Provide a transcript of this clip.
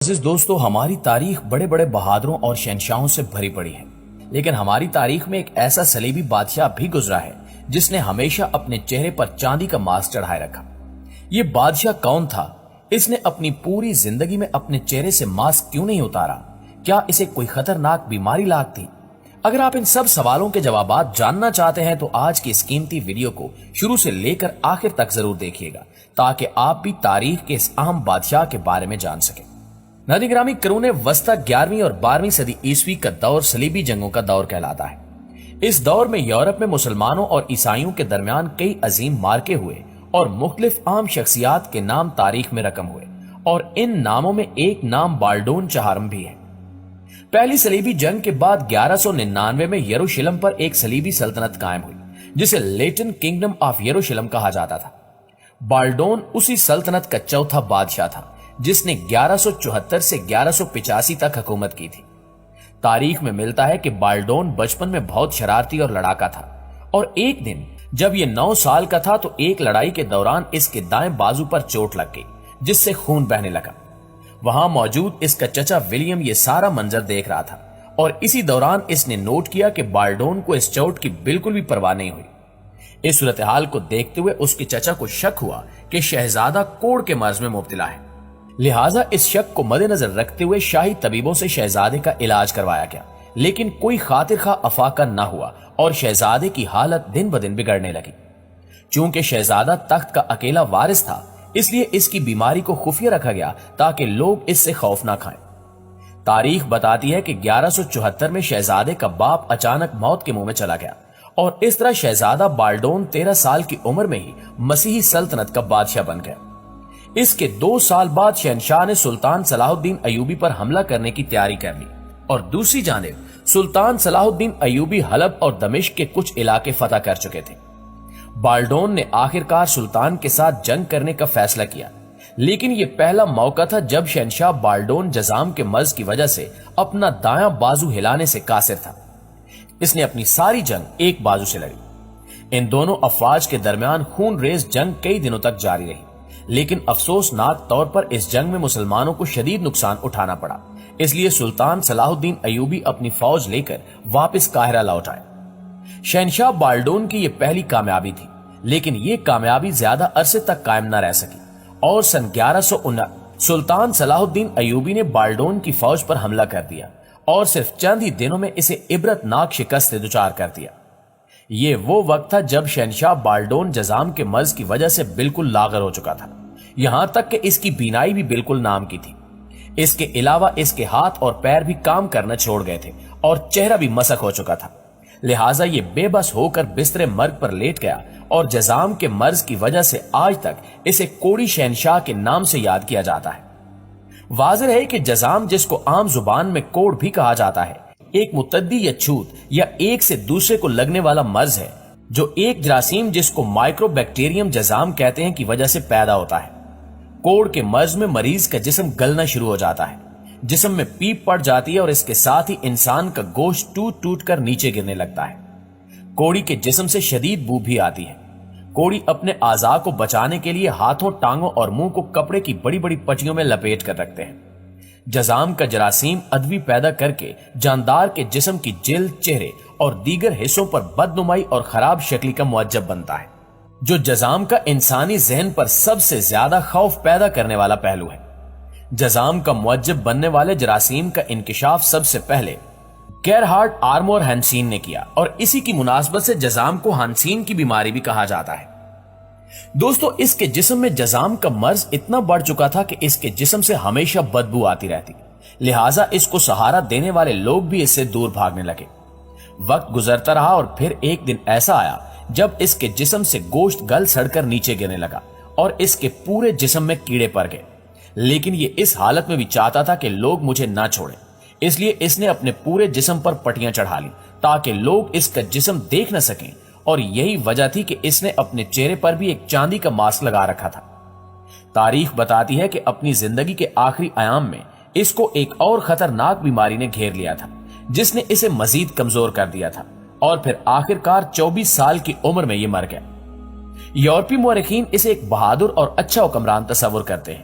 عزیز دوستو، ہماری تاریخ بڑے بڑے بہادروں اور شہنشاہوں سے بھری پڑی ہے، لیکن ہماری تاریخ میں ایک ایسا صلیبی بادشاہ بھی گزرا ہے جس نے ہمیشہ اپنے چہرے پر چاندی کا ماسک چڑھائے رکھا۔ یہ بادشاہ کون تھا؟ اس نے اپنی پوری زندگی میں اپنے چہرے سے ماسک کیوں نہیں اتارا؟ کیا اسے کوئی خطرناک بیماری لاحق تھی؟ اگر آپ ان سب سوالوں کے جوابات جاننا چاہتے ہیں تو آج کی اس قیمتی ویڈیو کو شروع سے لے کر آخر تک ضرور دیکھیے گا تاکہ آپ بھی تاریخ کے اس اہم بادشاہ کے بارے میں جان سکیں۔ ناظرین گرامی، قرون وسطی 11ویں اور 12ویں صدی عیسوی کا دور صلیبی جنگوں کا دور کہلاتا ہے۔ اس دور میں یورپ میں مسلمانوں اور عیسائیوں کے درمیان کئی عظیم مارکے ہوئے اور مختلف عام شخصیات کے نام تاریخ میں رقم ہوئے، اور ان ناموں میں ایک نام بالڈون چہارم بھی ہے۔ پہلی صلیبی جنگ کے بعد 1199 میں یروشلم پر ایک صلیبی سلطنت قائم ہوئی جسے لیٹن کنگڈم آف یروشلم کہا جاتا تھا۔ بالڈون اسی سلطنت کا چوتھا بادشاہ تھا جس نے 1174 سے 1185 تک حکومت کی تھی۔ تاریخ میں ملتا ہے کہ بالڈون بچپن میں بہت شرارتی اور لڑاکا تھا، اور ایک دن جب یہ 9 سال کا تھا تو ایک لڑائی کے دوران اس کے دائیں بازو پر چوٹ لگ گئی جس سے خون بہنے لگا۔ وہاں موجود اس کا چچا ولیم یہ سارا منظر دیکھ رہا تھا، اور اسی دوران اس نے نوٹ کیا کہ بالڈون کو اس چوٹ کی بالکل بھی پرواہ نہیں ہوئی۔ اس صورتحال کو دیکھتے ہوئے اس کے چچا کو شک ہوا کہ شہزادہ کوڑ کے مرض میں مبتلا ہے، لہٰذا اس شک کو مد نظر رکھتے ہوئے شاہی طبیبوں سے شہزادے کا علاج کروایا گیا، لیکن کوئی خاطر خواہ افاقہ نہ ہوا اور شہزادے کی حالت دن بدن بگڑنے لگی۔ چونکہ شہزادہ تخت کا اکیلا وارث تھا، اس لیے اس کی بیماری کو خفیہ رکھا گیا تاکہ لوگ اس سے خوف نہ کھائیں۔ تاریخ بتاتی ہے کہ 1174 میں شہزادے کا باپ اچانک موت کے منہ میں چلا گیا، اور اس طرح شہزادہ بالڈون 13 سال کی عمر میں ہی مسیحی سلطنت کا بادشاہ بن گیا۔ اس کے 2 سال بعد شہنشاہ نے سلطان صلاح الدین ایوبی پر حملہ کرنے کی تیاری کر لی، اور دوسری جانب سلطان صلاح الدین ایوبی حلب اور دمشق کے کچھ علاقے فتح کر چکے تھے۔ بالڈون نے آخرکار سلطان کے ساتھ جنگ کرنے کا فیصلہ کیا، لیکن یہ پہلا موقع تھا جب شہنشاہ بالڈون جزام کے مرض کی وجہ سے اپنا دایاں بازو ہلانے سے قاصر تھا۔ اس نے اپنی ساری جنگ ایک بازو سے لڑی۔ ان دونوں افواج کے درمیان خون ریز جنگ کئی دنوں تک جاری رہی، لیکن افسوسناک طور پر اس جنگ میں مسلمانوں کو شدید نقصان اٹھانا پڑا، اس لیے سلطان صلاح الدین ایوبی اپنی فوج لے کر واپس قاہرہ لوٹ آئے۔ شہنشاہ بالڈون کی یہ پہلی کامیابی تھی، لیکن یہ کامیابی زیادہ عرصے تک قائم نہ رہ سکی، اور سن 1119 سلطان صلاح الدین ایوبی نے بالڈون کی فوج پر حملہ کر دیا اور صرف چند ہی دنوں میں اسے عبرتناک شکست سے دچار کر دیا۔ یہ وہ وقت تھا جب شہنشاہ بالڈون جزام کے مرض کی وجہ سے بالکل لاغر ہو چکا تھا، یہاں تک کہ اس کی بینائی بھی بالکل نام کی تھی۔ اس کے علاوہ اس کے ہاتھ اور پیر بھی کام کرنا چھوڑ گئے تھے اور چہرہ بھی مسخ ہو چکا تھا، لہٰذا یہ بے بس ہو کر بستر مرگ پر لیٹ گیا، اور جزام کے مرض کی وجہ سے آج تک اسے کوڑی شہنشاہ کے نام سے یاد کیا جاتا ہے۔ واضح ہے کہ جزام، جس کو عام زبان میں کوڑ بھی کہا جاتا ہے، ایک متعدی یا چھوت یا ایک سے دوسرے کو لگنے والا مرض ہے جو ایک جراثیم جس کو مائکرو بیکٹیریم جزام کہتے ہیں کی وجہ سے پیدا ہوتا ہے۔ کوڑ کے مرض میں مریض کا جسم گلنا شروع ہو جاتا ہے، جسم میں پیپ پڑ جاتی ہے، اور اس کے ساتھ ہی انسان کا گوشت ٹوٹ ٹوٹ کر نیچے گرنے لگتا ہے۔ کوڑی کے جسم سے شدید بو بھی آتی ہے۔ کوڑی اپنے اعضاء کو بچانے کے لیے ہاتھوں، ٹانگوں اور منہ کو کپڑے کی بڑی بڑی پٹیوں میں لپیٹ کر رکھتے ہیں۔ جزام کا جراثیم ادوی پیدا کر کے جاندار کے جسم کی جلد، چہرے اور دیگر حصوں پر بدنمائی اور خراب شکلی کا موجب بنتا ہے، جو جزام کا انسانی ذہن پر سب سے زیادہ خوف پیدا کرنے والا پہلو ہے۔ جزام کا موجب بننے والے جراثیم کا انکشاف سب سے پہلے گیرہارڈ آرمور ہنسین نے کیا، اور اسی کی مناسبت سے جزام کو ہنسین کی بیماری بھی کہا جاتا ہے۔ دوستو، اس کے جسم میں جزام کا مرض اتنا بڑھ چکا تھا کہ اس کے جسم سے ہمیشہ بدبو آتی رہتی، لہٰذا اس کو سہارا دینے والے لوگ بھی اس سے دور بھاگنے لگے۔ وقت گزرتا رہا اور پھر ایک دن ایسا آیا جب اس کے جسم سے گوشت گل سڑ کر نیچے گرنے لگا اور اس کے پورے جسم میں کیڑے پڑ گئے، لیکن یہ اس حالت میں بھی چاہتا تھا کہ لوگ مجھے نہ چھوڑیں، اس لیے اس نے اپنے پورے جسم پر پٹیاں چڑھا لی تاکہ لوگ اس کا جسم دیکھ نہ سکیں، اور یہی وجہ تھی کہ اس نے اپنے چہرے پر بھی ایک چاندی کا ماسک لگا رکھا تھا۔ تاریخ بتاتی ہے کہ اپنی زندگی کے آخری ایام میں اس کو ایک اور خطرناک بیماری نے گھیر لیا تھا جس نے اسے مزید کمزور کر دیا تھا، اور پھر آخرکار 24 سال کی عمر میں یہ مر گیا۔ یورپی مورخین اسے ایک بہادر اور اچھا حکمران تصور کرتے ہیں